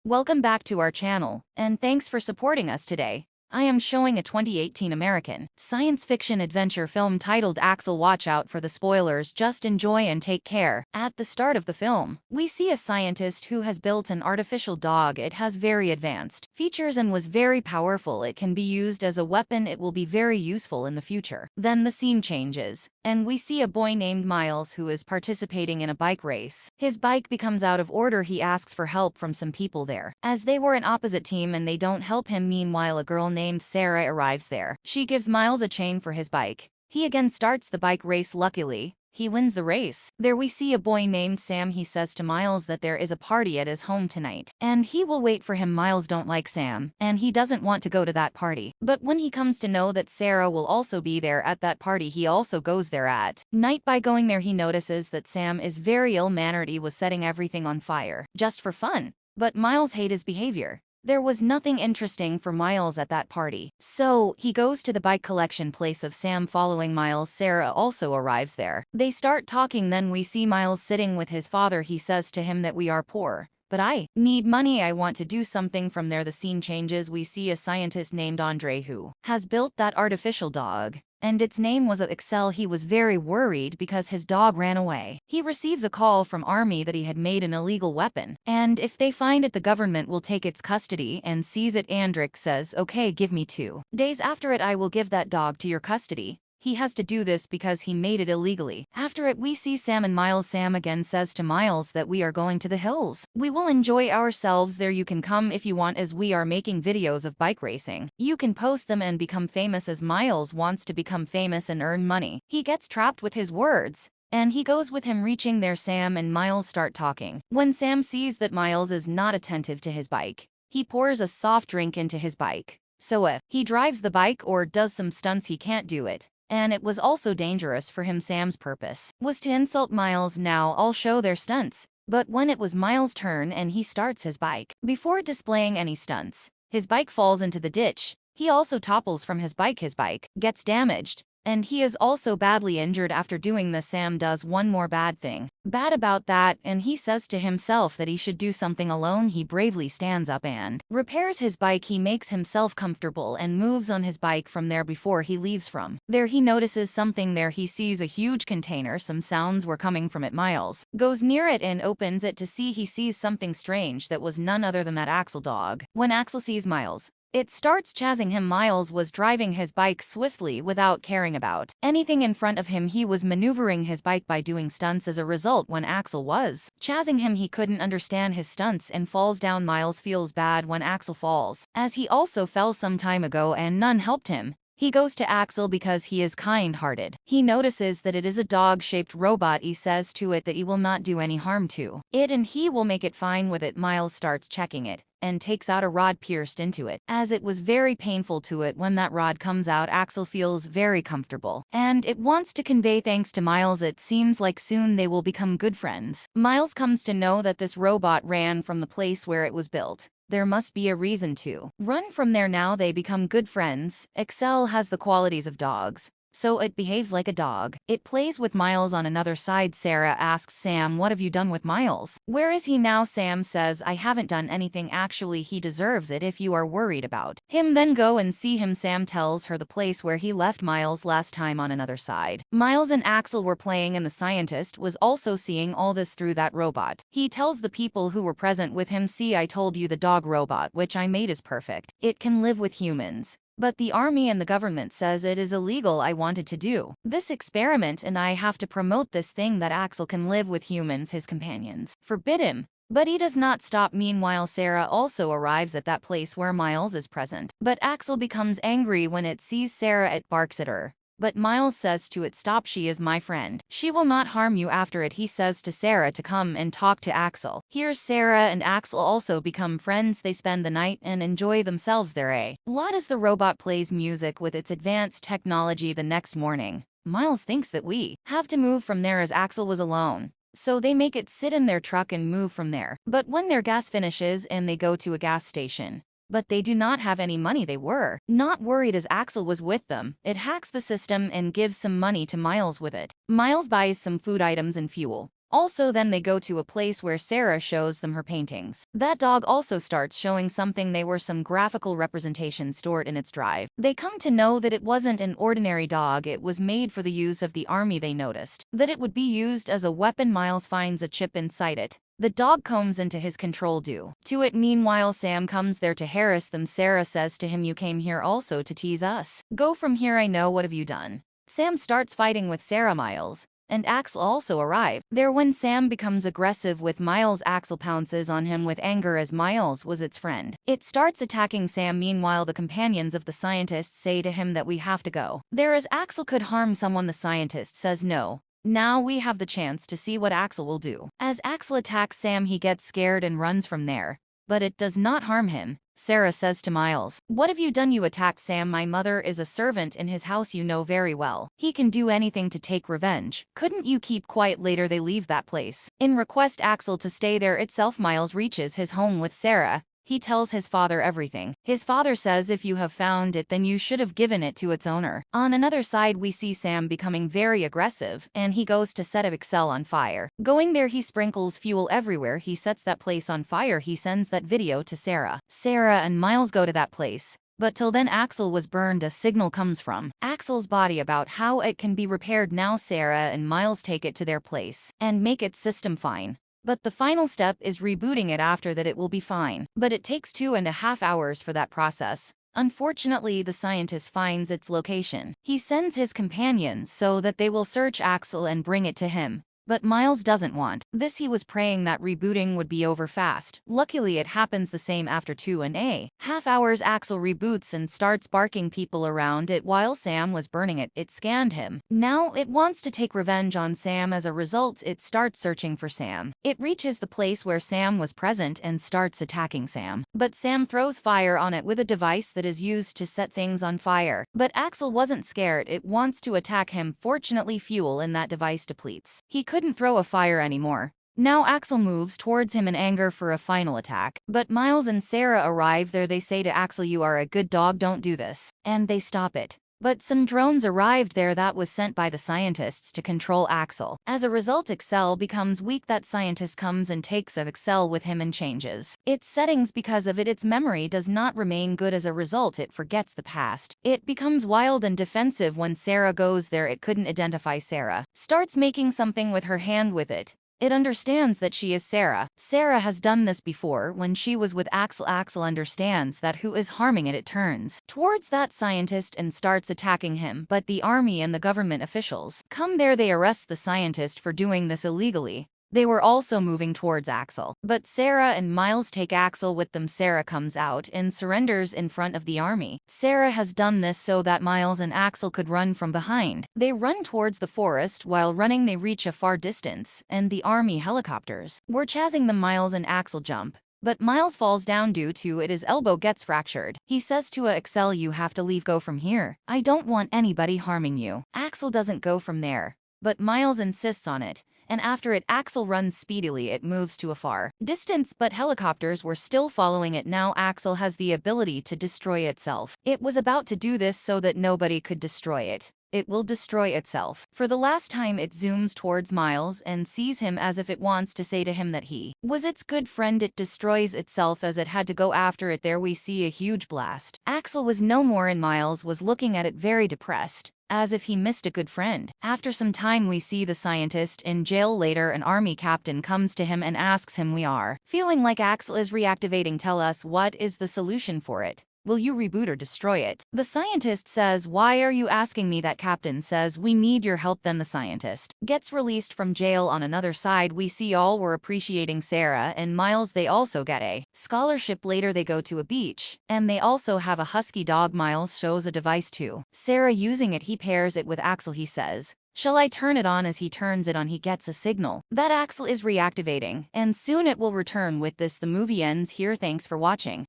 Welcome back to our channel, and thanks for supporting us today. I am showing a 2018 American science fiction adventure film titled A.X.L. Watch out for the spoilers, just enjoy and take care. At the start of the film, we see a scientist who has built an artificial dog. It has very advanced features and was very powerful. It can be used as a weapon. It will be very useful in the future. Then the scene changes, and we see a boy named Miles who is participating in a bike race. His bike becomes out of order. He asks for help from some people there, as they were an opposite team and they don't help him. Meanwhile, a girl named Sarah arrives there. She gives Miles a chain for his bike. He again starts the bike race. Luckily, he wins the race. There we see a boy named Sam. He says to Miles that there is a party at his home tonight, and he will wait for him. Miles don't like Sam, and he doesn't want to go to that party. But when he comes to know that Sarah will also be there at that party, he also goes there at night. By going there, he notices that Sam is very ill-mannered. He was setting everything on fire, just for fun. But Miles hates his behavior. There was nothing interesting for Miles at that party, so he goes to the bike collection place of Sam. Following Miles, Sarah also arrives there. They start talking. Then we see Miles sitting with his father. He says to him that we are poor, but I need money. I want to do something. From there, the scene changes. We see a scientist named Andre who has built that artificial dog, and its name was A.X.L. He was very worried because his dog ran away. He receives a call from army that he had made an illegal weapon, and if they find it, the government will take its custody and seize it. Andrick says, okay, give me 2 days after it. I will give that dog to your custody. He has to do this because he made it illegally. After it, we see Sam and Miles. Sam again says to Miles that we are going to the hills. We will enjoy ourselves there. You can come if you want, as we are making videos of bike racing. You can post them and become famous. As Miles wants to become famous and earn money, he gets trapped with his words, and he goes with him. Reaching there, Sam and Miles start talking. When Sam sees that Miles is not attentive to his bike, he pours a soft drink into his bike. So if he drives the bike or does some stunts, he can't do it. And it was also dangerous for him. Sam's purpose was to insult Miles. Now I'll show their stunts. But when it was Miles' turn and he starts his bike, before displaying any stunts, his bike falls into the ditch. He also topples from his bike. His bike gets damaged, and he is also badly injured. After doing this, Sam does one more bad thing. Bad about that, and he says to himself that he should do something alone. He bravely stands up and repairs his bike. He makes himself comfortable and moves on his bike from there. Before he leaves from there, he notices something there. He sees a huge container. Some sounds were coming from it. Miles goes near it and opens it to see. He sees something strange that was none other than that A.X.L dog. When A.X.L sees Miles, it starts chasing him. Miles was driving his bike swiftly without caring about anything in front of him. He was maneuvering his bike by doing stunts. As a result, when A.X.L was chasing him, he couldn't understand his stunts and falls down. Miles feels bad when A.X.L falls, as he also fell some time ago and none helped him. He goes to A.X.L because he is kind-hearted. He notices that it is a dog-shaped robot. He says to it that he will not do any harm to it and he will make it fine with it. Miles starts checking it and takes out a rod pierced into it, as it was very painful to it. When that rod comes out, A.X.L feels very comfortable, and it wants to convey thanks to Miles. It seems like soon they will become good friends. Miles comes to know that this robot ran from the place where it was built. There must be a reason to run from there. Now they become good friends. A.X.L has the qualities of dogs, so it behaves like a dog. It plays with Miles. On another side, Sarah asks Sam, what have you done with Miles? Where is he now? Sam says, I haven't done anything. Actually, he deserves it if you are worried about him. Then go and see him. Sam tells her the place where he left Miles last time. On another side, Miles and A.X.L were playing, and the scientist was also seeing all this through that robot. He tells the people who were present with him, see, I told you the dog robot which I made is perfect. It can live with humans. But the army and the government says it is illegal. I wanted to do this experiment and I have to promote this thing that A.X.L can live with humans. His companions forbid him, but he does not stop. Meanwhile, Sarah also arrives at that place where Miles is present. But A.X.L becomes angry when it sees Sarah. It barks at her. But Miles says to it, stop, she is my friend. She will not harm you. After it, he says to Sarah to come and talk to A.X.L. Here, Sarah and A.X.L also become friends. They spend the night and enjoy themselves there. A.L as the robot plays music with its advanced technology. The next morning, Miles thinks that we have to move from there as A.X.L was alone. So they make it sit in their truck and move from there. But when their gas finishes and they go to a gas station, but they do not have any money. They were not worried as A.X.L was with them. It hacks the system and gives some money to Miles with it. Miles buys some food items and fuel. Also then they go to a place where Sarah shows them her paintings. That dog also starts showing something. They were some graphical representation stored in its drive. They come to know that it wasn't an ordinary dog, it was made for the use of the army. They noticed that it would be used as a weapon. Miles finds a chip inside it. The dog comes into his control due to it. Meanwhile, Sam comes there to harass them. Sarah says to him, "You came here also to tease us. Go from here, I know. What have you done?" Sam starts fighting with Sarah. Miles and A.X.L also arrive. There when Sam becomes aggressive with Miles, A.X.L pounces on him with anger as Miles was its friend. It starts attacking Sam. Meanwhile, the companions of the scientists say to him that we have to go there as A.X.L could harm someone. The scientist says no. Now we have the chance to see what A.X.L will do. As A.X.L attacks Sam, he gets scared and runs from there. But it does not harm him. Sarah says to Miles, "What have you done? You attacked Sam. My mother is a servant in his house. You know very well. He can do anything to take revenge. Couldn't you keep quiet?" Later they leave that place and request A.X.L to stay there itself. Miles reaches his home with Sarah. He tells his father everything. His father says, "If you have found it, then you should have given it to its owner." On another side, we see Sam becoming very aggressive, and he goes to set A.X.L on fire. Going there, he sprinkles fuel everywhere. He sets that place on fire. He sends that video to Sarah. Sarah and Miles go to that place. But till then, A.X.L was burned. A signal comes from A.X.L's body about how it can be repaired. Now Sarah and Miles take it to their place and make its system fine. But the final step is rebooting it. After that it will be fine. But it takes 2.5 hours for that process. Unfortunately, the scientist finds its location. He sends his companions so that they will search A.X.L and bring it to him. But Miles doesn't want this. He was praying that rebooting would be over fast. Luckily, it happens the same. After 2.5 hours, A.X.L reboots and starts barking people around it while Sam was burning it. It scanned him. Now it wants to take revenge on Sam. As a result, it starts searching for Sam. It reaches the place where Sam was present and starts attacking Sam. But Sam throws fire on it with a device that is used to set things on fire. But A.X.L wasn't scared. It wants to attack him. Fortunately, fuel in that device depletes. He couldn't throw a fire anymore. Now A.X.L moves towards him in anger for a final attack. But Miles and Sarah arrive there. They say to A.X.L, "You are a good dog, don't do this." And they stop it. But some drones arrived there that was sent by the scientists to control A.X.L. As a result, A.X.L becomes weak. That scientist comes and takes A.X.L with him and changes its settings. Because of it, its memory does not remain good. As a result, it forgets the past. It becomes wild and defensive. When Sarah goes there, it couldn't identify Sarah. Starts making something with her hand with it. It understands that she is Sarah. Sarah has done this before when she was with A.X.L. A.X.L understands that who is harming it. It turns towards that scientist and starts attacking him. But the army and the government officials come there. They arrest the scientist for doing this illegally. They were also moving towards A.X.L. But Sarah and Miles take A.X.L with them. Sarah comes out and surrenders in front of the army. Sarah has done this so that Miles and A.X.L could run from behind. They run towards the forest. While running, they reach a far distance, and the army helicopters were chasing them. Miles and A.X.L jump. But Miles falls down due to it. His elbow gets fractured. He says to A.X.L, "You have to leave. Go from here. I don't want anybody harming you." A.X.L doesn't go from there. But Miles insists on it. And after it, A.X.L runs speedily. It moves to a far distance, but helicopters were still following it. Now A.X.L has the ability to destroy itself. It was about to do this so that nobody could destroy it. It will destroy itself. For the last time, it zooms towards Miles and sees him as if it wants to say to him that he was its good friend. It destroys itself as it had to go after it. There we see a huge blast. A.X.L was no more and Miles was looking at it very depressed, as if he missed a good friend. After some time, we see the scientist in jail. Later, an army captain comes to him and asks him, "We are feeling like A.X.L is reactivating. Tell us, what is the solution for it? Will you reboot or destroy it?" The scientist says, "Why are you asking me that?" Captain says, "We need your help." Then the scientist gets released from jail. On another side, we see all were appreciating Sarah and Miles. They also get a scholarship. Later they go to a beach, and they also have a husky dog. Miles shows a device to Sarah using it. He pairs it with A.X.L. He says, "Shall I turn it on?" As he turns it on, he gets a signal that A.X.L is reactivating, and soon it will return. With this, the movie ends here. Thanks for watching.